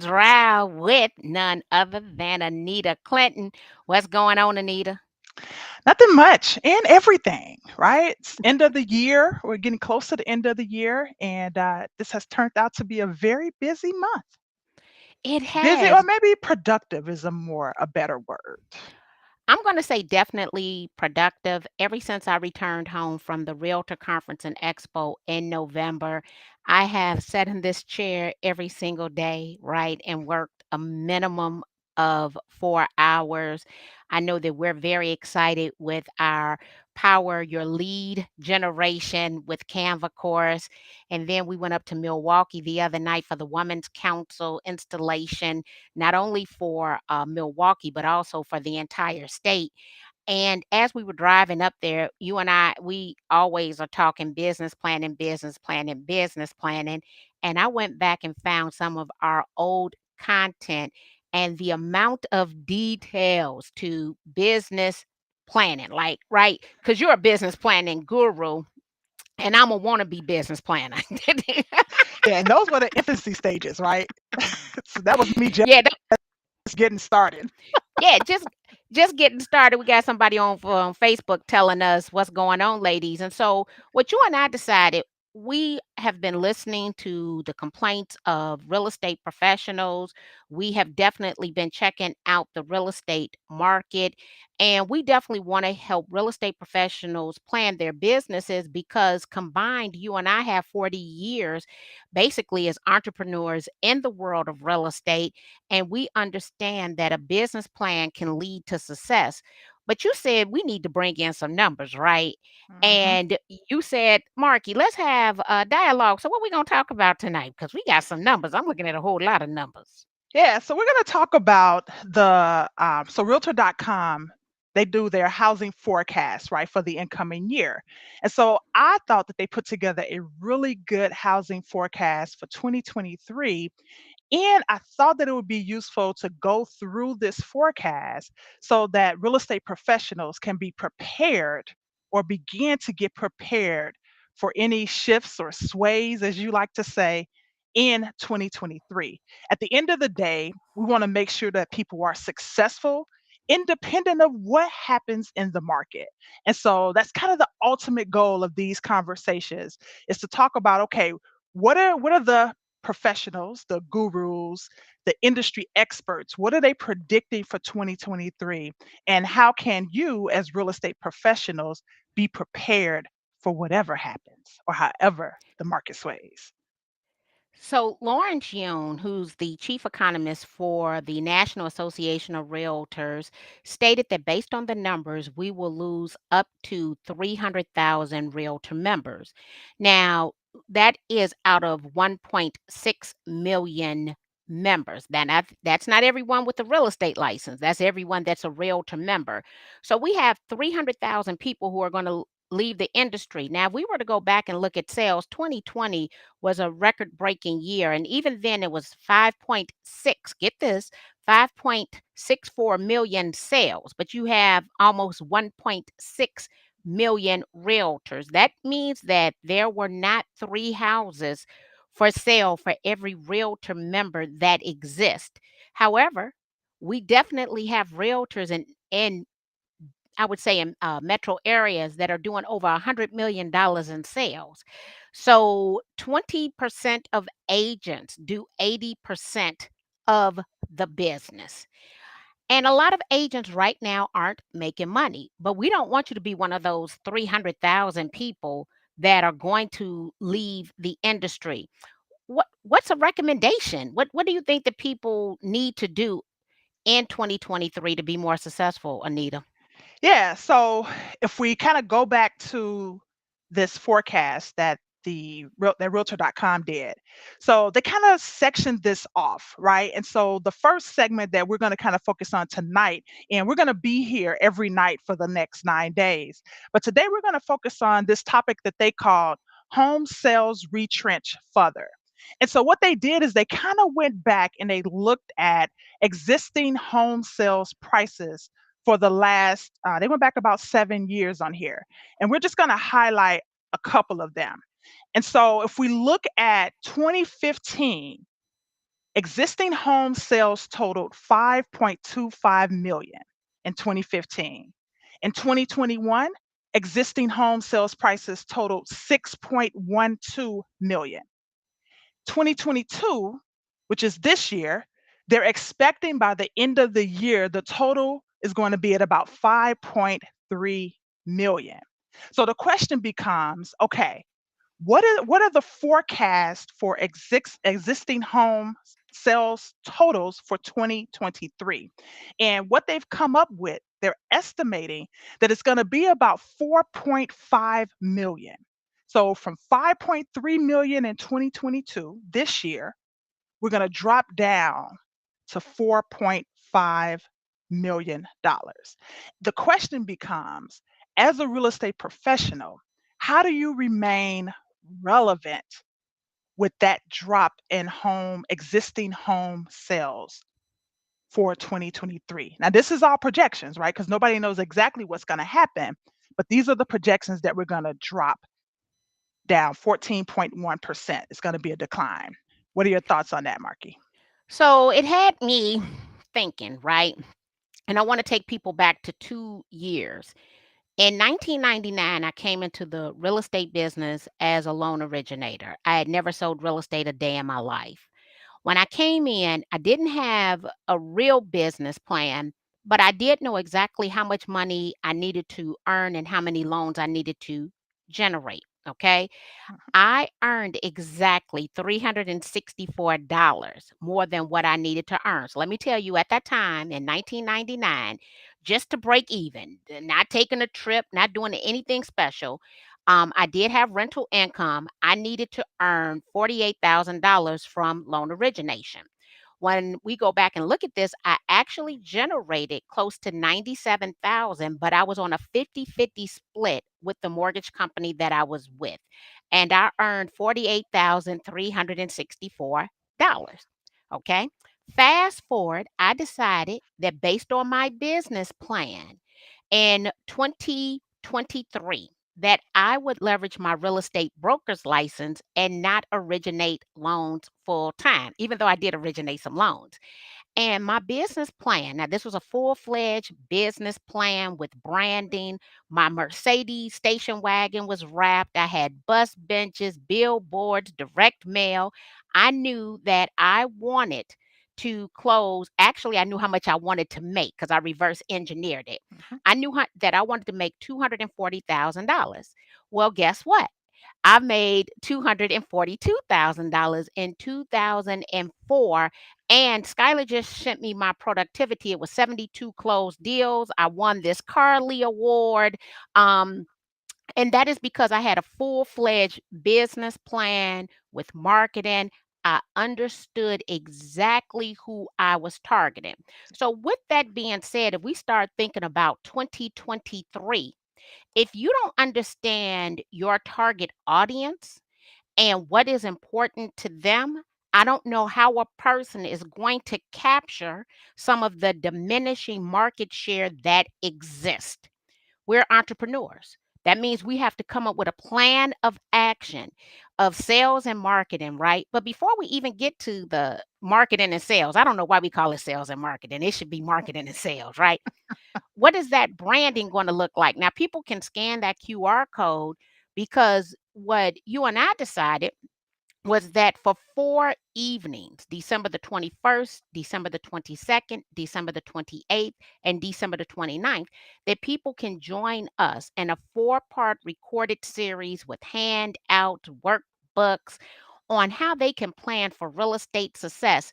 Row with none other than Anita Clinton. What's going on, Anita? Nothing much and everything, right? It's end of the year. We're getting close to the end of the year, and this has turned out to be a very busy month. It Busy, or has. maybe productive is a better word. I'm going to say definitely productive. Ever since I returned home from the Realtor Conference and Expo in November, I have sat in this chair every single day, right, and worked a minimum of 4 hours. I know that we're very excited with our Power Your Lead generation with Canva course. And then we went up to Milwaukee the other night for the Women's Council installation, not only for Milwaukee, but also for the entire state. And as we were driving up there, you and I, we always are talking business planning, business planning, business planning. And I went back and found some of our old content and the amount of details to business planning, like, right? Because you're a business planning guru and I'm a wannabe business planner. Yeah, and those were the infancy stages, right? So that was me just Yeah, getting started. yeah, just getting started. We got somebody on Facebook telling us what's going on, ladies. And so, what you and I decided, we have been listening to the complaints of real estate professionals. We have definitely been checking out the real estate market, and we definitely want to help real estate professionals plan their businesses because combined, you and I have 40 years basically as entrepreneurs in the world of real estate, and we understand that a business plan can lead to success. But you said we need to bring in some numbers, right? hmm And you said, Marky, let's have a dialogue. So, what we going to talk about tonight? Because we got some numbers. I'm looking at a whole lot of numbers. Yeah, so we're going to talk about so Realtor.com. They do their housing forecast, right, for the incoming year. And so I thought that they put together a really good housing forecast for 2023. And I thought that it would be useful to go through this forecast so that real estate professionals can be prepared or begin to get prepared for any shifts or sways, as you like to say, in 2023. At the end of the day, we want to make sure that people are successful independent of what happens in the market. And so that's kind of the ultimate goal of these conversations is to talk about, okay, what are the professionals, the gurus, the industry experts, what are they predicting for 2023? And how can you, as real estate professionals, be prepared for whatever happens or however the market sways? So, Lawrence Yun, who's the chief economist for the National Association of Realtors, stated that based on the numbers, we will lose up to 300,000 realtor members. Now, that is out of 1.6 million members. That's not everyone with a real estate license. That's everyone that's a realtor member. So we have 300,000 people who are going to leave the industry. Now, if we were to go back and look at sales, 2020 was a record breaking year. And even then, it was 5.6, get this, 5.64 million sales, but you have almost 1.6 million realtors. That means that there were not three houses for sale for every realtor member that exists. However, we definitely have realtors in I would say in metro areas that are doing over $100 million in sales. So 20% of agents do 80% of the business. And a lot of agents right now aren't making money, but we don't want you to be one of those 300,000 people that are going to leave the industry. What's a recommendation? What do you think that people need to do in 2023 to be more successful, Anita? Yeah, so if we kind of go back to this forecast that that realtor.com did. So they kind of sectioned this off, right? And so the first segment that we're going to kind of focus on tonight, and we're going to be here every night for the next 9 days. But today we're going to focus on this topic that they called home sales retrench further. And so what they did is they kind of went back and they looked at existing home sales prices for the last, they went back about 7 years on here. And we're just going to highlight a couple of them. And so if we look at 2015, Existing home sales totaled 5.25 million in 2015. In 2021, existing home sales prices totaled 6.12 million. 2022, which is this year, they're expecting by the end of the year, the total is going to be at about 5.3 million. So the question becomes, okay, what are the forecasts for existing home sales totals for 2023? And what they've come up with, they're estimating that it's going to be about 4.5 million. So from 5.3 million in 2022, this year, we're going to drop down to 4.5 million dollars. The question becomes, as a real estate professional, how do you remain relevant with that drop in existing home sales for 2023? Now, this is all projections, right? Because nobody knows exactly what's going to happen, but these are the projections that we're going to drop down 14.1%. It's going to be a decline. What are your thoughts on that, Marky? So it had me thinking, right? And I want to take people back to 2 years. In 1999, I came into the real estate business as a loan originator. I had never sold real estate a day in my life. When I came in, I didn't have a real business plan, but I did know exactly how much money I needed to earn and how many loans I needed to generate. Okay. I earned exactly $364 more than what I needed to earn. So let me tell you, at that time in 1999, just to break even, not taking a trip, not doing anything special, I did have rental income. I needed to earn $48,000 from loan origination. When we go back and look at this, I actually generated close to 97,000, but I was on a 50-50 split with the mortgage company that I was with, and I earned $48,364. Okay. Fast forward, I decided that based on my business plan in 2023, that I would leverage my real estate broker's license and not originate loans full time, even though I did originate some loans. And my business plan, now this was a full-fledged business plan with branding. My Mercedes station wagon was wrapped. I had bus benches, billboards, direct mail. I knew that I wanted to close. Actually, I knew how much I wanted to make because I reverse engineered it. Mhm. I knew that I wanted to make $240,000. Well, guess what? I made $242,000 in 2004, and Skylar just sent me my productivity. It was 72 closed deals. I won this Carly Award. Um, and that is because I had a full-fledged business plan with marketing. I understood exactly who I was targeting. So, with that being said, if we start thinking about 2023, if you don't understand your target audience and what is important to them, I don't know how a person is going to capture some of the diminishing market share that exists. We're entrepreneurs. That means we have to come up with a plan of action of sales and marketing, right? But before we even get to the marketing and sales, I don't know why we call it sales and marketing. It should be marketing and sales, right? What is that branding going to look like? Now, people can scan that QR code because what you and I decided was that for 4 evenings, December the 21st, December the 22nd, December the 28th, and December the 29th, that people can join us in a 4-part recorded series with handouts, workbooks on how they can plan for real estate success.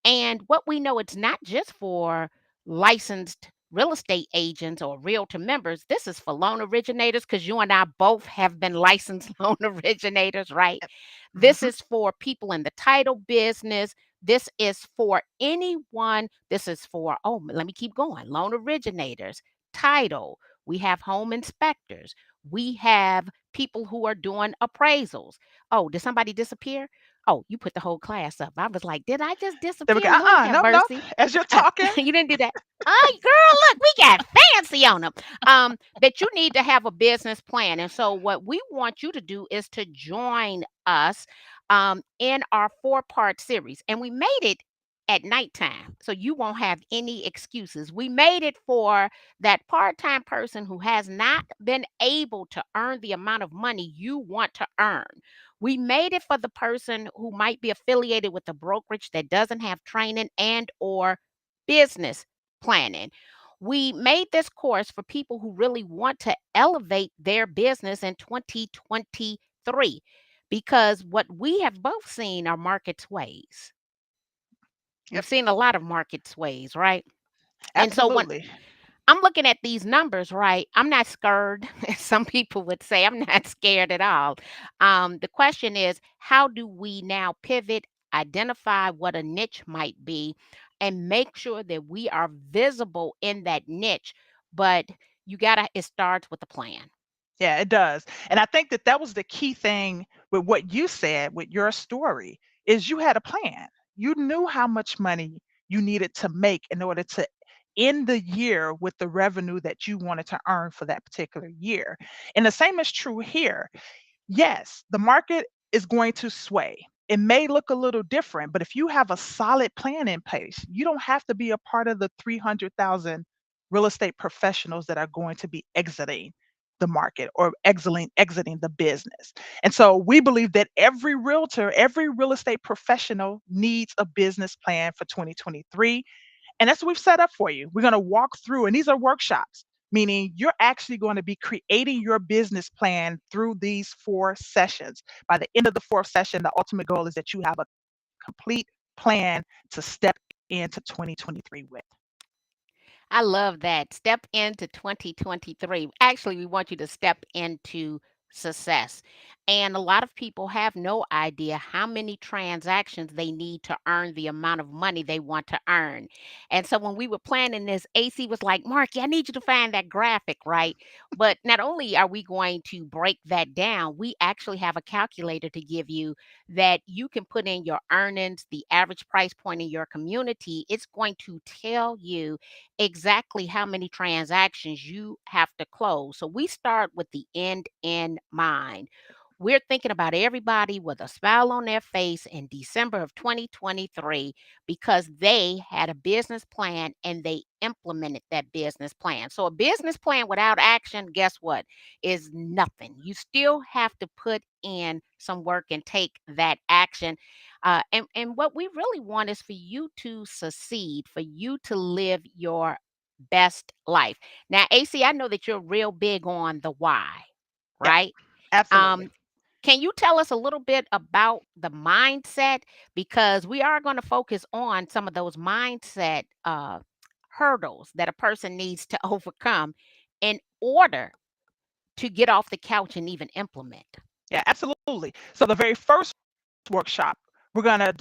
And what we know, it's not just for licensed real estate agents or realtor members. This is for loan originators because you and I both have been licensed loan originators, right? This Mhm. is for people in the title business. This is for anyone. This is for, oh, let me keep going, loan originators, title. We have home inspectors. We have people who are doing appraisals. Oh, did somebody disappear? Oh, you put the whole class up. I was like, "Did I just There we go. disappear? Lord have Nope, nope. mercy." As you're talking, You didn't do that. Oh, girl, look, we got fancy on them. That you need to have a business plan. And so what we want you to do is to join us. in our 4-part series. And we made it at nighttime. So you won't have any excuses. We made it for that part time person who has not been able to earn the amount of money you want to earn. We made it for the person who might be affiliated with a brokerage that doesn't have training and or business planning. We made this course for people who really want to elevate their business in 2023 because what we have both seen are market sways. We've Yep, seen a lot of market sways, right? And so when absolutely. I'm looking at these numbers, right, I'm not scared. As some people would say, I'm not scared at all. The question is, how do we now pivot, identify what a niche might be, and make sure that we are visible in that niche? But it starts with a plan. Yeah, it does. And I think that that was the key thing with what you said with your story is you had a plan. You knew how much money you needed to make in order to end the year with the revenue that you wanted to earn for that particular year. And the same is true here. Yes, the market is going to sway. It may look a little different, but if you have a solid plan in place, you don't have to be a part of the 300,000 real estate professionals that are going to be exiting the market or exiting the business. And so we believe that every realtor, every real estate professional needs a business plan for 2023, and that's what we've set up for you. We're going to walk through, and these are workshops, meaning you're actually going to be creating your business plan through these 4 sessions. By the end of the 4th session, the ultimate goal is that you have a complete plan to step into 2023 with. I love that. Step into 2023. Actually, we want you to step into success. And a lot of people have no idea how many transactions they need to earn the amount of money they want to earn. And so when we were planning this, AC was like, Marky, I need you to find that graphic, right? But not only are we going to break that down, we actually have a calculator to give you that you can put in your earnings, the average price point in your community. It's going to tell you exactly how many transactions you have to close. So we start with the end in mind. We're thinking about everybody with a smile on their face in December of 2023 because they had a business plan and they implemented that business plan. So, a business plan without action, guess what? Is nothing. You still have to put in some work and take that action. And what we really want is for you to succeed, for you to live your best life. Now, AC, I know that you're real big on the why, Yep, right? absolutely. Um, can you tell us a little bit about the mindset? Because we are going to focus on some of those mindset hurdles that a person needs to overcome in order to get off the couch and even implement. Yeah, absolutely. So the very first workshop, we're gonna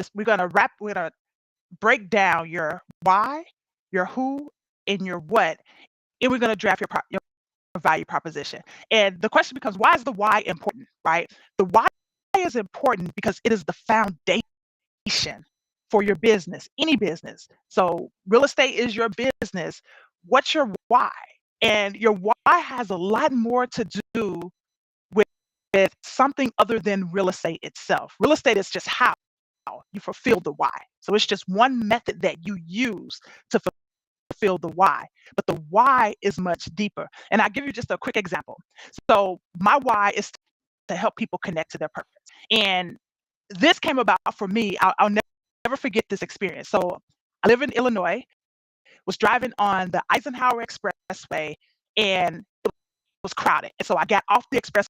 break down your why, your who, and your what, and we're gonna draft your value proposition. And the question becomes, why is the why important, right? The why is important because it is the foundation for your business, any business. So real estate is your business. What's your why? And your why has a lot more to do with, with something other than real estate itself. Real estate is just how you fulfill the why. So it's just one method that you use to fulfill the why. But the why is much deeper. And I'll give you just a quick example. So my why is to help people connect to their purpose. And this came about for me. I'll never forget this experience. So I live in Illinois, was driving on the Eisenhower Expressway, and it was crowded. And so I got off the expressway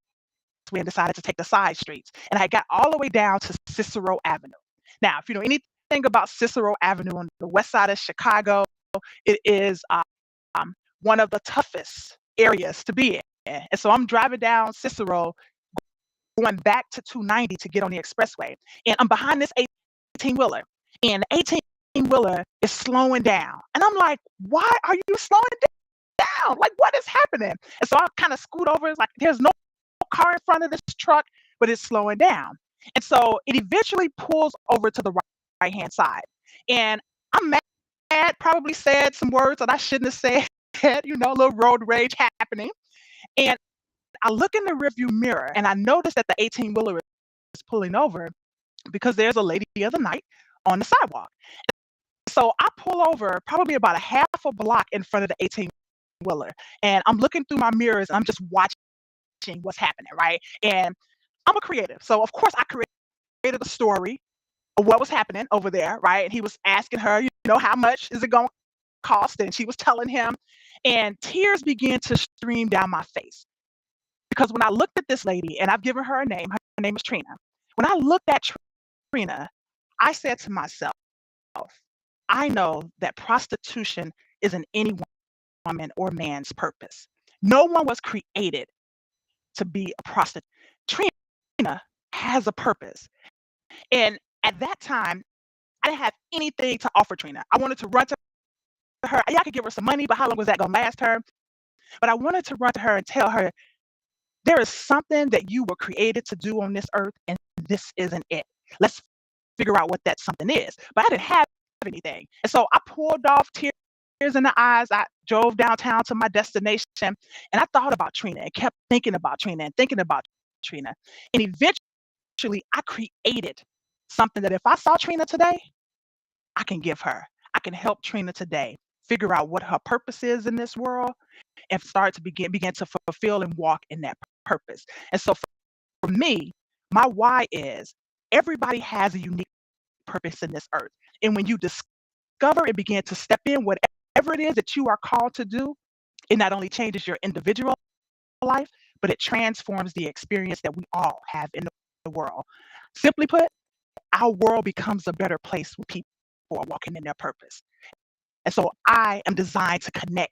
and decided to take the side streets. And I got all the way down to Cicero Avenue. Now, if you know anything about Cicero Avenue on the west side of Chicago, it is one of the toughest areas to be in. And so I'm driving down Cicero, going back to 290 to get on the expressway. And I'm behind this 18 wheeler. And the 18 wheeler is slowing down. And I'm like, why are you slowing down? Like, what is happening? And so I kind of scoot over. It's like, there's no car in front of this truck, but it's slowing down. And so it eventually pulls over to the right hand side. And I'm mad, probably said some words that I shouldn't have said, a little road rage happening. And I look in the rearview mirror and I notice that the 18 wheeler is pulling over. because there's a lady of the night on the sidewalk. So I pull over probably about a half a block in front of the 18 wheeler, and I'm looking through my mirrors. And I'm just watching what's happening, right? And I'm a creative, so of course I created a story of what was happening over there, right? And he was asking her, how much is it going to cost? And she was telling him, and tears began to stream down my face because when I looked at this lady, and I've given her a name, her name is Trina. When I looked at Trina, I said to myself, I know that prostitution isn't any woman or man's purpose. No one was created to be a prostitute. Trina has a purpose. And at that time, I didn't have anything to offer Trina. I wanted to run to her. Yeah, I could give her some money, but how long was that going to last her? But I wanted to run to her and tell her there is something that you were created to do on this earth, and this isn't it. Let's figure out what that something is. But I didn't have anything. And so I pulled off, tears in the eyes. I drove downtown to my destination, and I thought about Trina and kept thinking about Trina and thinking about Trina. And eventually I created something that if I saw Trina today, I can give her. I can help Trina today figure out what her purpose is in this world and start to begin to fulfill and walk in that purpose. And so for me, my why is everybody has a unique purpose in this earth. And when you discover and begin to step in whatever it is that you are called to do, it not only changes your individual life, but it transforms the experience that we all have in the world. Simply put, our world becomes a better place when people are walking in their purpose. And so I am designed to connect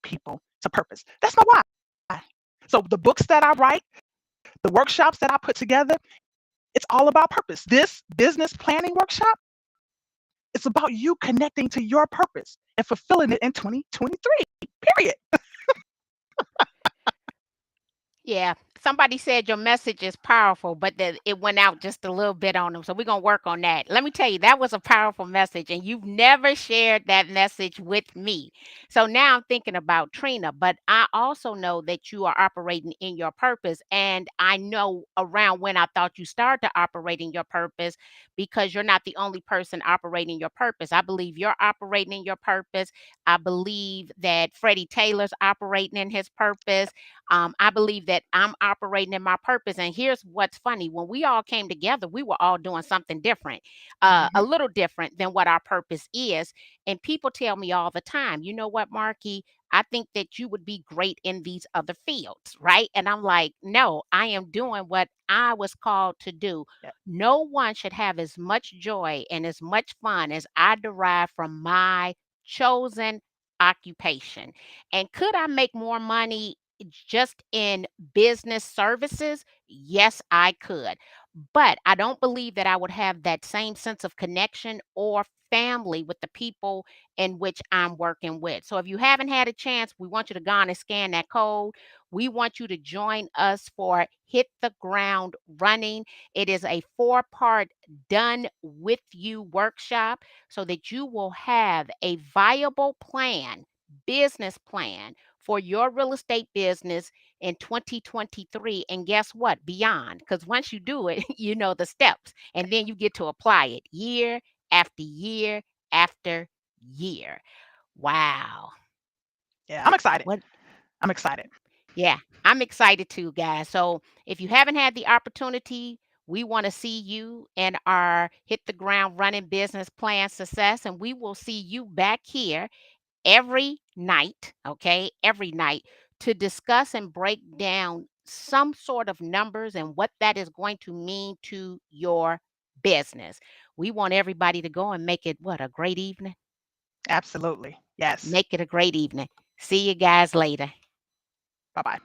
people to purpose. That's my why. So the books that I write, the workshops that I put together, it's all about purpose. This business planning workshop, it's about you connecting to your purpose and fulfilling it in 2023. Period. Yeah. Somebody said your message is powerful, but that it went out just a little bit on them. So we're gonna work on that. Let me tell you, that was a powerful message, and you've never shared that message with me. So now I'm thinking about Trina, but I also know that you are operating in your purpose. And I know around when I thought you started to operate in your purpose, because you're not the only person operating your purpose. I believe you're operating in your purpose. I believe that Freddie Taylor's operating in his purpose. I believe that I'm operating in my purpose. And here's what's funny: when we all came together, we were all doing something different, a Mhm. little different than what our purpose is. And people tell me all the time, you know what, Marky? I think that you would be great in these other fields, right? And I'm like, no, I am doing what I was called to do. Yeah, No one should have as much joy and as much fun as I derive from my chosen occupation. And could I make more money just in business services? Yes, I could. But I don't believe that I would have that same sense of connection or family with the people in which I'm working with. So if you haven't had a chance, we want you to go on and scan that code. We want you to join us for Hit the Ground Running. It is a 4-part done with you workshop so that you will have a viable plan, business plan for your real estate business in 2023. And guess what? Beyond. Because once you do it, you know the steps. And then you get to apply it year after year after year. Wow. yeah. I'm excited. What I'm excited. Yeah, I'm excited too, guys. So if you haven't had the opportunity, we want to see you in our Hit the Ground Running business plan success. And we will see you back here every night, okay? Every night to discuss and break down some sort of numbers and what that is going to mean to your business. We want everybody to go and make it what, a great evening? Absolutely. Yes. Make it a great evening. See you guys later. Bye bye.